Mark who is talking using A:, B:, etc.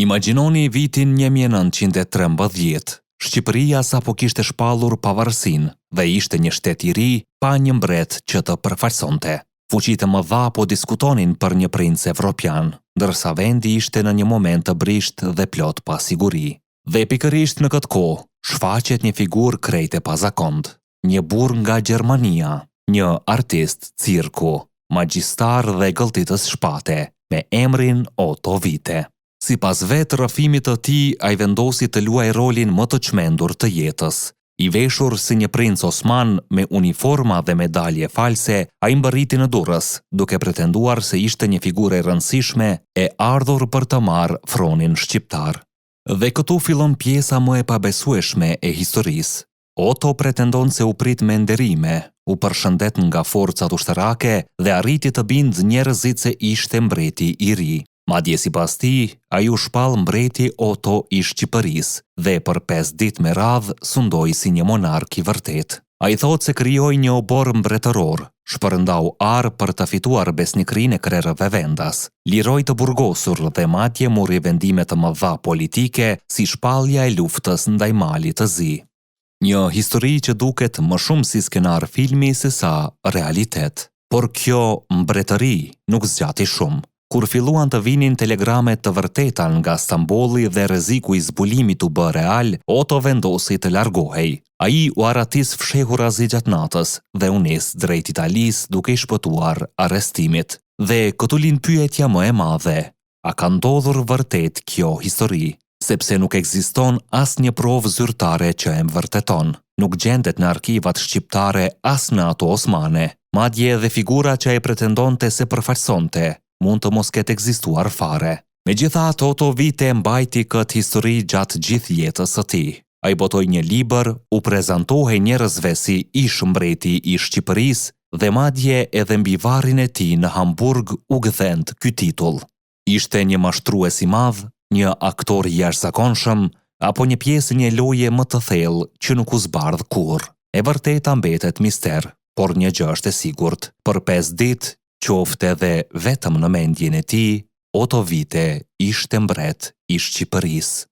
A: Imagjinoni vitin 1913. Shqipëria sapo kishte shpallur pavarësinë dhe ishte një shtet i ri pa një mbret që të përfaqësonte. Fuqitë e mëdha po diskutonin për një princ evropian, ndërsa vendi ishte në një moment të brisht dhe plot pa siguri. Dhe pikërisht në këtë kohë, shfaqet një figurë krejt e pazakont, një burr nga Gjermania, një artist cirku, magjistar dhe gëlltitës shpate, me emrin Otto Witte. Sipas vetë rrëfimit të tij, ai vendosi të luajë rolin më të çmendur të jetës. I veshur si një princ osman me uniforma dhe medalje false, ai mbërriti në Durrës, duke pretenduar se ishte një figurë e rëndësishme e ardhur për të marrë fronin shqiptar. Dhe këtu fillon pjesa më e pabesueshme e historisë. Otto pretendon se u prit me nderime, u përshëndet nga forcat ushtarake dhe arriti të bindë njerëzit se ishte mbreti i ri. Madje sipas tij, ai u shpall mbreti Otto i Shqipërisë dhe për 5 ditë me radhë sundoi si një monark i vërtet. Ai thotë se krijoi një obor mbretëror, shpërndau arë për të fituar besnikrinë e krerëve vendas, liroi të burgosur dhe madje morri vendime të mëdha politike si shpallja e luftës ndaj Malit të Zi. Një histori që duket më shumë si skenar filmi se sa realitet. Por kjo mbretëri nuk zgjati shumë. Kur filluan të vinin telegramet të vërteta nga Stambolli dhe rreziku i zbulimit u bë real, Otto vendosi të largohej. Ai u arratis fshehurazi gjatë natës dhe u nis drejt Italisë duke i shpëtuar arrestimit. Dhe këtu lind pyetja më e madhe: a ka ndodhur vërtet kjo histori? Sepse nuk ekziston asnjë provë zyrtare që e vërteton. Nuk gjendet në arkivat shqiptare as në ato osmane. Madje edhe figura që ai pretendonte se përfaqësonte mund të mos ketë ekzistuar fare. Megjithatë, Otto Witte mbajti këtë histori gjatë gjithë jetës së tij. Ai botoi një libër, u prezantohej njerëzve si ish mbreti i Shqipërisë dhe madje edhe mbi varrin e tij në Hamburg u gdhent ky titull. Ishte një mashtrues i madh, një aktor i jashtëzakonshëm, apo një pjesë një loje më të thellë që nuk u zbardh kurrë? E vërteta mbetet mister, por një gjë është e sigurt: për 5 ditë, qofte edhe vetëm në mendjen e tij, Otto Witte ishte mbret i Shqipërisë.